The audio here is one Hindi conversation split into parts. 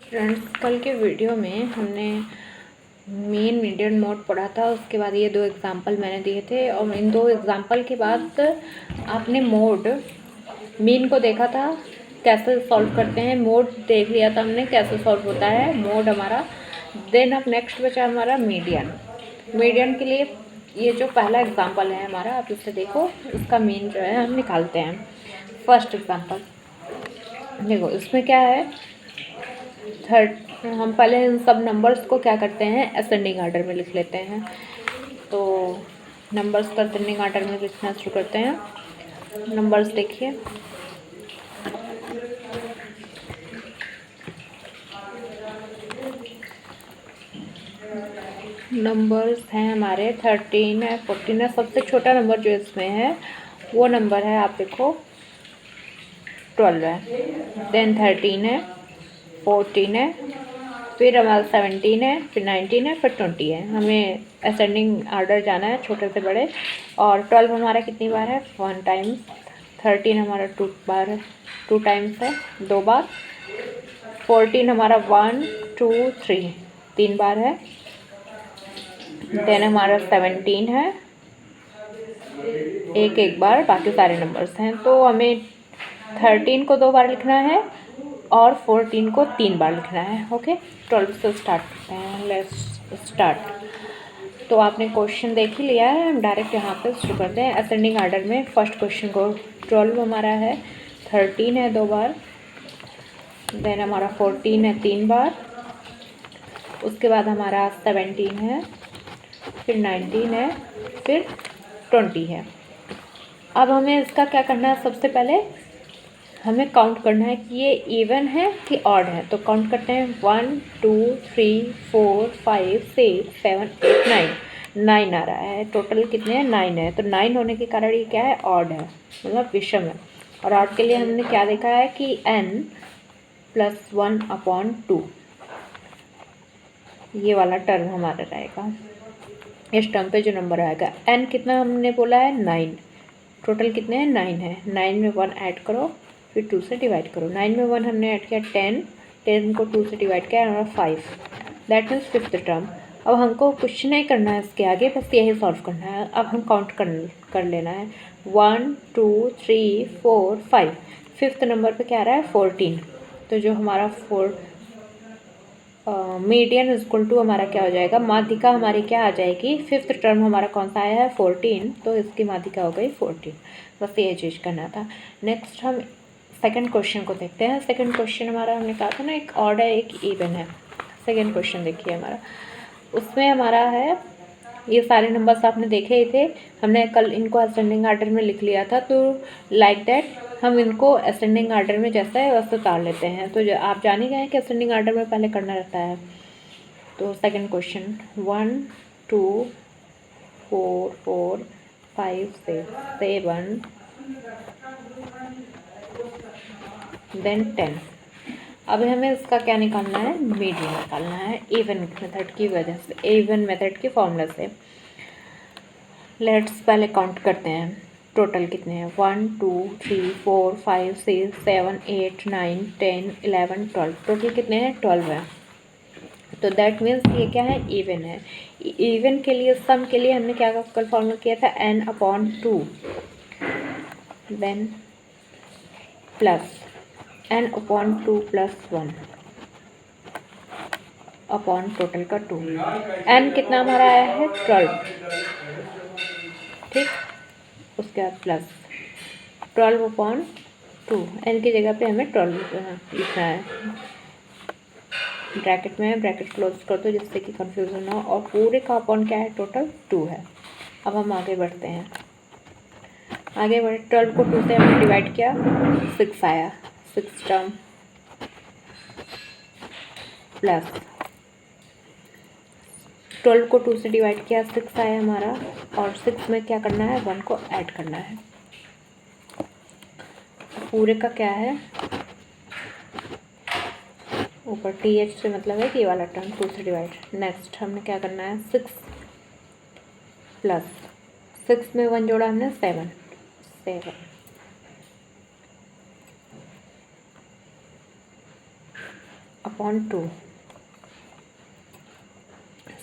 फ्रेंड्स, कल के वीडियो में हमने मेन मीडियन मोड पढ़ा था। उसके बाद ये 2 एग्जाम्पल मैंने दिए थे और इन 2 एग्जाम्पल के बाद आपने मोड मीन को देखा था कैसे सॉल्व करते हैं। मोड देख लिया था हमने कैसे सॉल्व होता है मोड हमारा। देन अब नेक्स्ट बचा हमारा मीडियन। मीडियन के लिए ये जो पहला एग्जाम्पल है हमारा, आप इसे देखो, इसका मीन जो है हम निकालते हैं। फर्स्ट एग्जाम्पल देखो, इसमें क्या है, हम पहले इन सब नंबर्स को क्या करते हैं, असेंडिंग ऑर्डर में लिख लेते हैं। तो नंबर्स को असेंडिंग ऑर्डर में लिखना शुरू करते हैं। नंबर्स देखिए, नंबर्स हैं हमारे 13 है, 14 है। सबसे छोटा नंबर जो इसमें है वो नंबर है, आप देखो, 12 है। देन 13 है, 14 है, फिर हमारा 17 है, फिर 19 है, फिर 20 है। हमें असेंडिंग ऑर्डर जाना है छोटे से बड़े। और 12 हमारा कितनी बार है, 1 टाइम्स। 13 हमारा 2 बार है, 2 टाइम्स है, 2 बार। 14 हमारा 1 2 3 3 बार है। देन हमारा 17 है, एक बार, बाकी सारे नंबर्स हैं। तो हमें 13 को 2 बार लिखना है और 14 को 3 बार लिखना है। ओके, 12 से स्टार्ट करते हैं। Let's start. तो आपने क्वेश्चन देख ही लिया है, हम डायरेक्ट यहाँ पे शुरू करते हैं असेंडिंग ऑर्डर में। फर्स्ट क्वेश्चन को 12 हमारा है, 13 है 2 बार, देन हमारा 14 है 3 बार, उसके बाद हमारा 17 है, फिर 19 है, फिर 20 है। अब हमें इसका क्या करना है, सबसे पहले हमें काउंट करना है कि ये इवन है कि ऑड है। तो काउंट करते हैं, 1 2 3 4 5 6 7 8 9 9 आ रहा है। टोटल कितने हैं, 9 है। तो 9 होने के कारण ये क्या है, ऑड है, मतलब विषम है। और ऑड के लिए हमने क्या देखा है कि n + 1/2 ये वाला टर्म हमारा रहेगा। इस टर्म पे जो नंबर आएगा, n कितना हमने बोला है, 9। टोटल कितने हैं, 9 है। 9 में 1 ऐड करो, फिर 2 से डिवाइड करो। 9 में 1 हमने ऐड किया 10, 10 को 2 से डिवाइड किया हमारा 5। That means fifth term. अब हमको कुछ नहीं करना है इसके आगे, बस यही सॉल्व करना है। अब हम काउंट कर लेना है, 1 2 3 4 5। फिफ्थ नंबर पे क्या आ रहा है, 14। तो जो हमारा मीडियन इक्वल टू हमारा क्या हो जाएगा, माध्यिका हमारी क्या आ जाएगी, फिफ्थ टर्म हमारा कौन सा आया है, 14। तो इसकी माध्यिका हो गई 14। बस ये चीज़ करना था। नेक्स्ट हम सेकंड क्वेश्चन को देखते हैं। सेकंड क्वेश्चन हमारा, हमने कहा था ना, एक ऑड है एक इवन है। सेकंड क्वेश्चन देखिए हमारा, उसमें हमारा है, ये सारे नंबर्स आपने देखे ही थे, हमने कल इनको असेंडिंग ऑर्डर में लिख लिया था। तो लाइक दैट हम इनको असेंडिंग ऑर्डर में जैसा है वैसे उतार लेते हैं। तो आप जान ही गए हैं कि असेंडिंग ऑर्डर में पहले करना रहता है। तो सेकंड क्वेश्चन, 1 2 4 4 5 6 7 देन 10। अब हमें इसका क्या निकालना है, मीडियन निकालना है, इवन मेथड की वजह से, इवन मेथड के फॉर्मूला से। लेट्स पहले काउंट करते हैं, टोटल कितने हैं, 1 2 3 4 5 6 7 8 9 10 11 12। टोटल कितने हैं, 12 है। तो दैट मीन्स ये क्या है, इवन है। इवन के लिए, सम के लिए हमने क्या कल फॉर्मूला किया था, n/2 then plus n/2 + 1 upon total का 2। n कितना हमारा आया है, 12, ठीक। उसके बाद प्लस 12/2, n की जगह पे हमें 12 लिखना है। ब्रैकेट में है, ब्रैकेट क्लोज कर दो जिससे कि कंफ्यूजन ना हो। और पूरे का अपॉन क्या है, टोटल 2 है। अब हम आगे बढ़ते हैं, आगे बढ़े। 12 को 2 से हमने डिवाइड किया, 6 आया, 6 टर्म प्लस 12 को 2 से डिवाइड किया, 6 आया हमारा। और 6 में क्या करना है, 1 को ऐड करना है। पूरे का क्या है, ऊपर TH से मतलब है कि ये वाला टर्म 2 से डिवाइड। नेक्स्ट हमने क्या करना है, 6 प्लस 6 में 1 जोड़ा हमने, 7 अपॉन 2,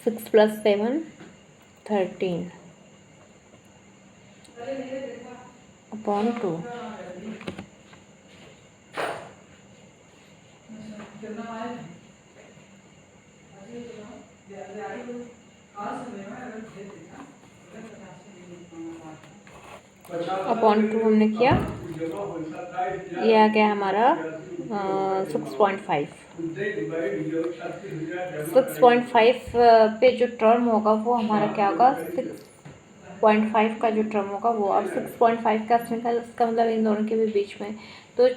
6 + 7 13 अपॉन 2। अपॉन 2 हमने किया, ये आ गया हमारा 6.5। 6.5 पे जो टर्म होगा वो हमारा क्या होगा, 6.5 का जो टर्म होगा वो, अब 6.5 का इसका मतलब इन दोनों के भी बीच में, तो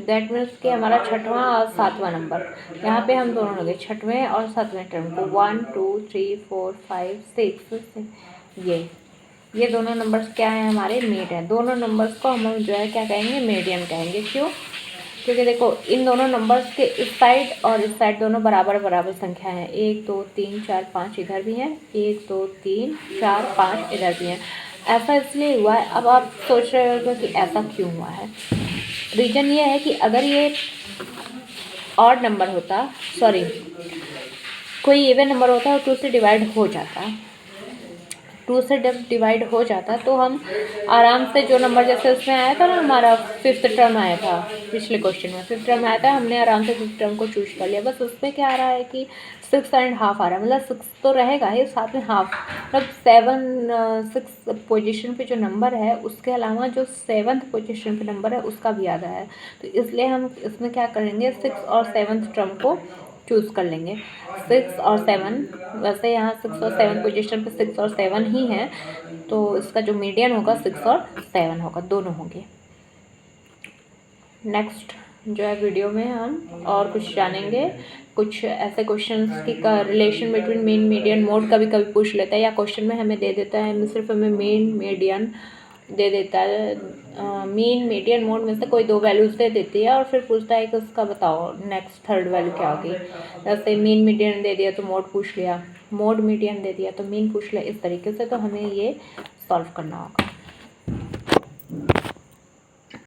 दैट मीन्स कि हमारा छठवां और सातवां नंबर, यहाँ पे हम दोनों लगे छठवें और सातवें टर्म को 1 2 3 4 5 6, ये दोनों नंबर्स क्या हैं, हमारे मीड हैं। दोनों नंबर्स को हम जो है क्या कहेंगे, मीडियन कहेंगे। क्यों? क्योंकि देखो इन दोनों नंबर्स के इस साइड और इस साइड दोनों बराबर बराबर संख्या है, 1 2 3 4 5 इधर भी हैं, 1 2 3 4 5 इधर भी हैं। ऐसा इसलिए हुआ है। अब आप सोच रहे होगे कि ऐसा क्यों हुआ है। रीज़न ये है कि अगर ये ऑड नंबर होता, सॉरी कोई इवन नंबर होता है और 2 से डिवाइड हो जाता, 2 से जब डिवाइड हो जाता तो हम आराम से जो नंबर, जैसे उसमें आया था ना हमारा 5th टर्म आया था पिछले क्वेश्चन में, 5th टर्म आया था, हमने आराम से 5th टर्म को चूज कर लिया। बस उसमें क्या आ रहा है कि 6.5 आ रहा है, मतलब 6 तो रहेगा ही, साथ में हाफ, मतलब 6 पोजीशन पे जो नंबर है उसके अलावा जो 7th पोजीशन पे नंबर है उसका भी आ रहा है। तो इसलिए हम इसमें क्या करेंगे, 6 और 7th टर्म को चूज़ कर लेंगे। 6 और 7, वैसे यहाँ 6 और 7 पोजीशन पे 6 और 7 ही हैं, तो इसका जो मीडियन होगा 6 और 7 होगा, दोनों होंगे। नेक्स्ट जो है वीडियो में हम और कुछ जानेंगे, कुछ ऐसे क्वेश्चंस की का relation between mean median mode कभी कभी पूछ लेता है, या क्वेश्चन में हमें दे देता है, सिर्फ हमें मीन मीडियन दे देता है, मीन मीडियन मोड में से कोई 2 वैल्यूज़ दे देती है और फिर पूछता है कि उसका बताओ नेक्स्ट थर्ड वैल्यू क्या होगी। जैसे मीन मीडियन दे दिया तो मोड पूछ लिया, मोड मीडियन दे दिया तो मीन पूछ लिया, इस तरीके से। तो हमें ये सॉल्व करना होगा।